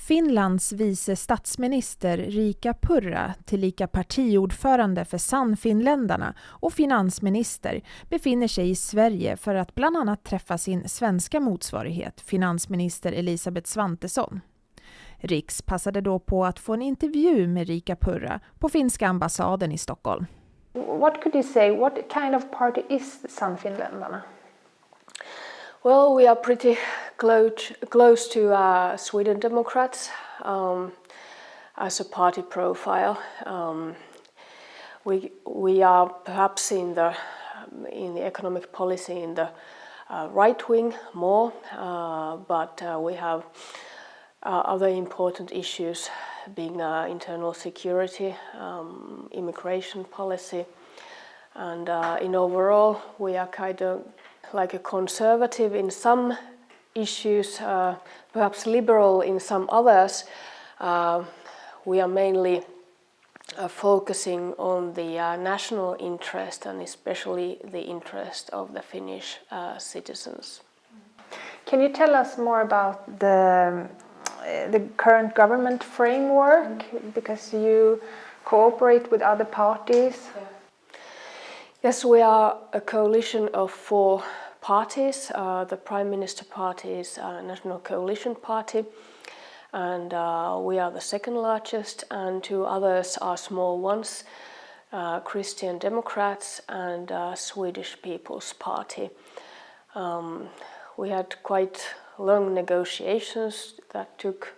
Finlands vice statsminister Riikka Purra, tillika partiordförande för Sannfinländarna och finansminister, befinner sig i Sverige för att bland annat träffa sin svenska motsvarighet, finansminister Elisabeth Svantesson. Riks passade då på att få en intervju med Riikka Purra på finska ambassaden i Stockholm. What could you say? What kind of party is Sannfinländarna? Well, we are pretty close to Sweden Democrats as a party profile. We are perhaps in the economic policy in the right wing more, but we have other important issues being internal security, immigration policy, and in overall we are kind of like a conservative in some issues, perhaps liberal in some others. We are mainly focusing on the national interest and especially the interest of the Finnish citizens. Can you tell us more about the current government framework, because you cooperate with other parties? Yeah. Yes, we are a coalition of 4 parties. The Prime Minister Party is a National Coalition Party, and we are the second largest, and 2 others are small ones, Christian Democrats and Swedish People's Party. We had quite long negotiations that took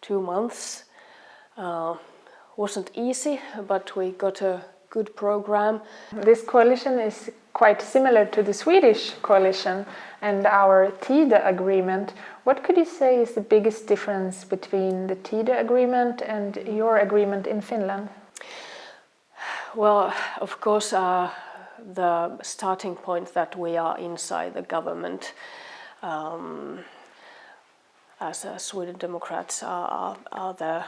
2 months. Wasn't easy, but we got a good program. This coalition is quite similar to the Swedish coalition and our Tidö agreement. What could you say is the biggest difference between the Tidö agreement and your agreement in Finland? Well, of course, the starting point that we are inside the government as Sweden Democrats are the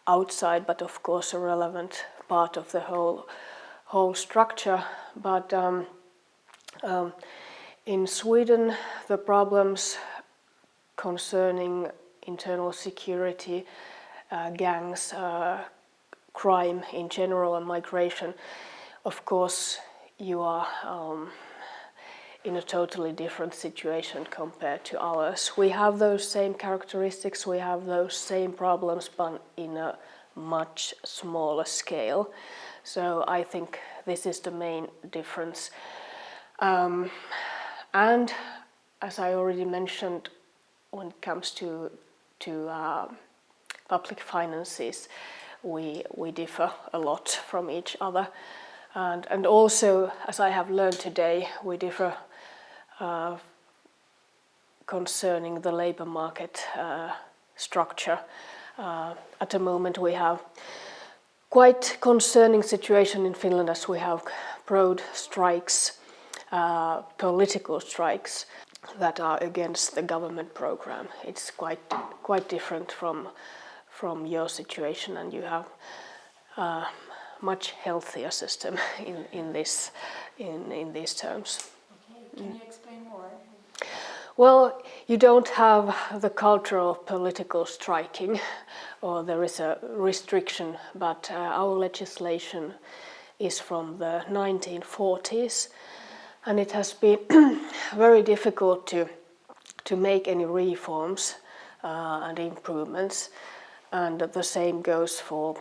outside, but of course a relevant part of the whole structure. But in Sweden, the problems concerning internal security, gangs, crime in general, and migration, of course, you are in a totally different situation compared to ours. We have those same characteristics, we have those same problems, but in a much smaller scale. So I think this is the main difference. And as I already mentioned, when it comes to public finances, we differ a lot from each other. And also, as I have learned today, we differ concerning the labor market structure. At the moment we have quite concerning situation in Finland, as we have broad strikes, political strikes that are against the government program. It's quite different from your situation, and you have much healthier system in these terms. Okay. Can you explain more? Well, you don't have the culture of political striking, or there is a restriction, but our legislation is from the 1940s, and it has been very difficult to make any reforms and improvements, and the same goes for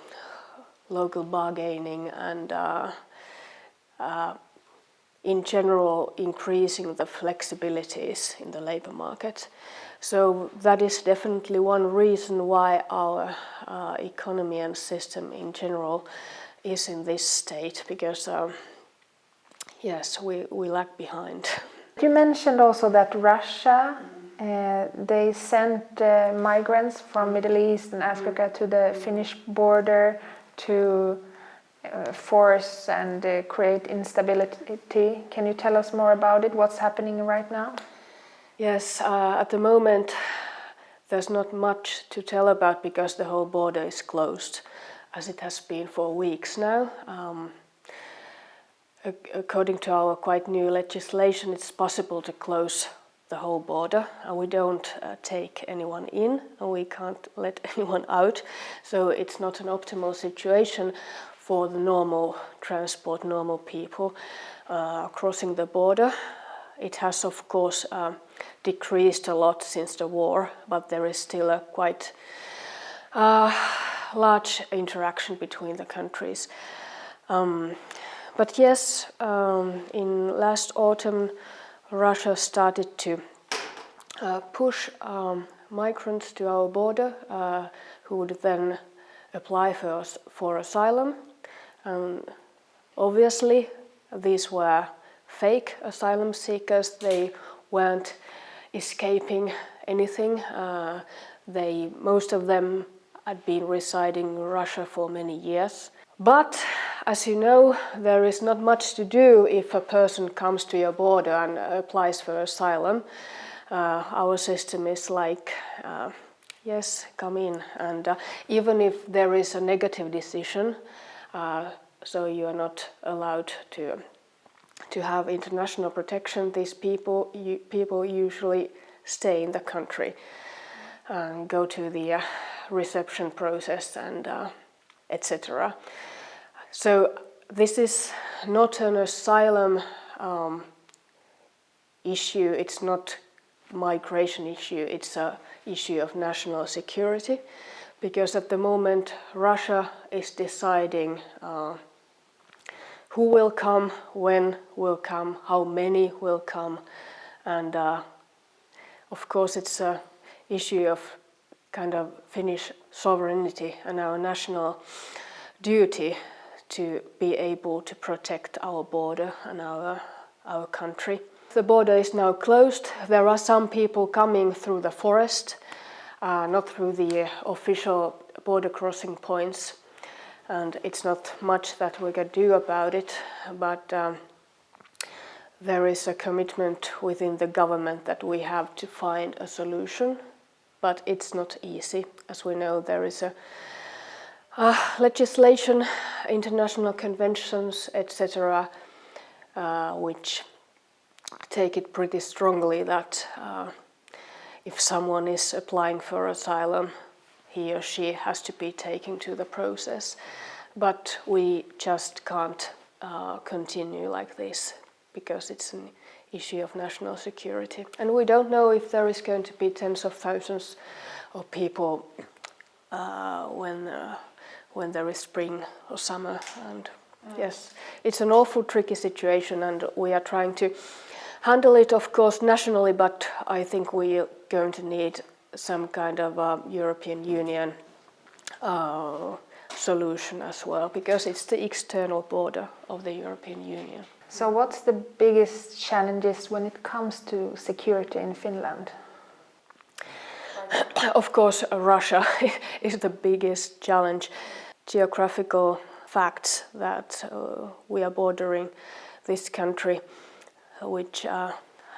local bargaining and in general increasing the flexibilities in the labor market. So that is definitely one reason why our economy and system in general is in this state, because yes, we lag behind. You mentioned also that Russia, they sent migrants from Middle East and Africa to the Finnish border to force and create instability. Can you tell us more about it? What's happening right now? Yes, at the moment there's not much to tell about, because the whole border is closed, as it has been for weeks now. According to our quite new legislation, it's possible to close the whole border, and we don't take anyone in, and we can't let anyone out. So it's not an optimal situation for the normal transport, normal people crossing the border. It has, of course, decreased a lot since the war, but there is still a quite large interaction between the countries. But yes, in last autumn, Russia started to push migrants to our border who would then apply for asylum. Obviously, these were fake asylum seekers. They weren't escaping anything. Most of them had been residing in Russia for many years. But as you know, there is not much to do if a person comes to your border and applies for asylum. Our system is like, yes, come in. And even if there is a negative decision, so you are not allowed to have international protection, these people usually stay in the country and go to the reception process and etc. So this is not an asylum issue, it's not migration issue, it's an issue of national security, because at the moment Russia is deciding who will come, when will come, how many will come, and of course it's an issue of kind of Finnish sovereignty and our national duty to be able to protect our border and our country. The border is now closed. There are some people coming through the forest, not through the official border crossing points, and it's not much that we can do about it, but there is a commitment within the government that we have to find a solution, but it's not easy. As we know, there is a legislation, international conventions, etc., which take it pretty strongly that if someone is applying for asylum, he or she has to be taken to the process. But we just can't continue like this because it's an issue of national security. And we don't know if there is going to be tens of thousands of people when there is spring or summer. And yes, it's an awful tricky situation, and we are trying to handle it, of course, nationally, but I think we are going to need some kind of European Union solution as well, because it's the external border of the European Union. So what's the biggest challenges when it comes to security in Finland? Of course, Russia is the biggest challenge. Geographical facts that we are bordering this country, which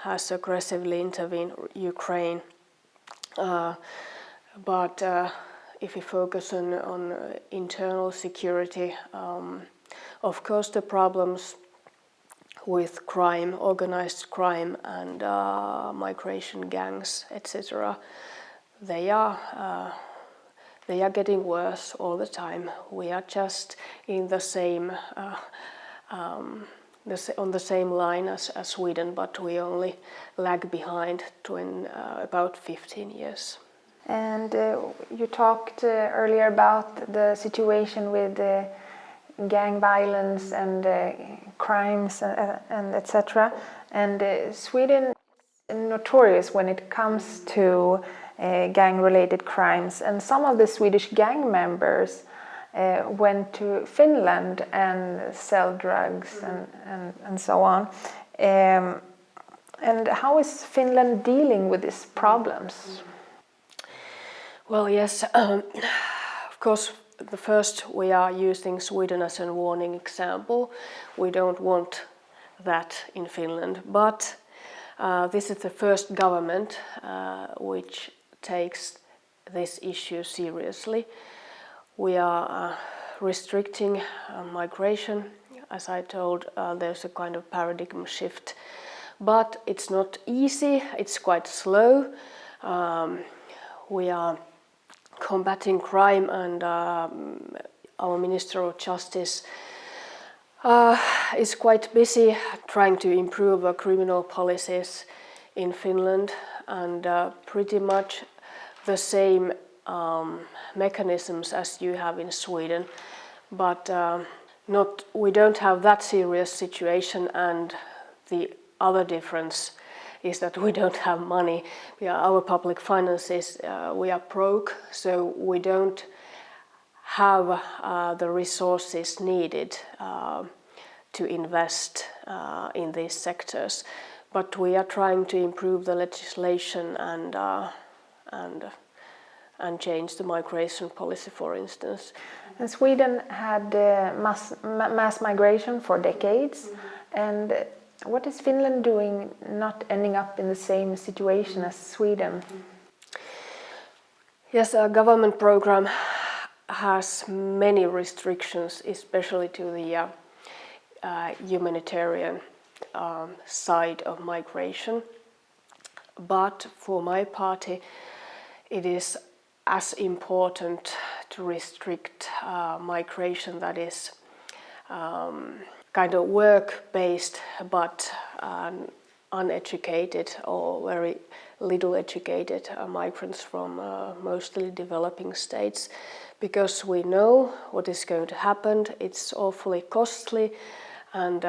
has aggressively intervened Ukraine. But if you focus on internal security, of course the problems with crime, organized crime and migration gangs, etc., they are getting worse all the time. We are just in the same on the same line as Sweden, but we only lag behind about 15 years. And you talked earlier about the situation with gang violence and crimes and etc. And Sweden is notorious when it comes to gang-related crimes. And some of the Swedish gang members went to Finland and sell drugs and so on. And how is Finland dealing with these problems? Well, yes, of course, the first we are using Sweden as a warning example. We don't want that in Finland, but this is the first government which takes this issue seriously. We are restricting migration. As I told, there's a kind of paradigm shift but it's not easy, it's quite slow. We are combating crime, and our Minister of Justice is quite busy trying to improve criminal policies in Finland, and pretty much the same mechanisms as you have in Sweden, but we don't have that serious situation, and the other difference is that we don't have money. Our public finances, we are broke, so we don't have the resources needed to invest in these sectors. But we are trying to improve the legislation and change the migration policy, for instance. And Sweden had mass migration for decades, and what is Finland doing not ending up in the same situation as Sweden? Yes, our government program has many restrictions, especially to the humanitarian side of migration. But for my party, it is as important to restrict migration that is kind of work-based but uneducated or very little educated migrants from mostly developing states, because we know what is going to happen. It's awfully costly and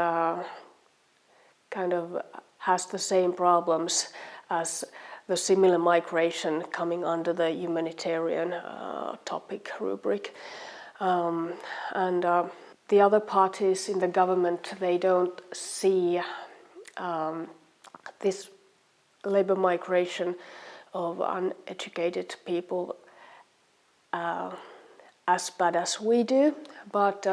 kind of has the same problems as the similar migration coming under the humanitarian topic rubric. And the other parties in the government, they don't see this labor migration of uneducated people as bad as we do, but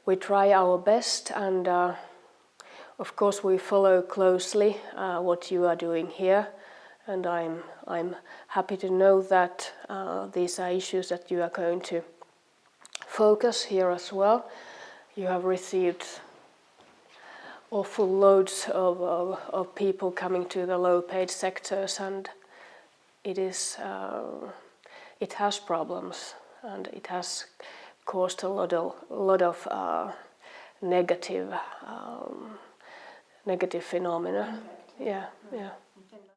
we try our best, and of course we follow closely what you are doing here, and I'm happy to know that these are issues that you are going to focus here as well. You have received awful loads of people coming to the low-paid sectors, and it has problems, and it has caused a lot of negative phenomena. Yeah.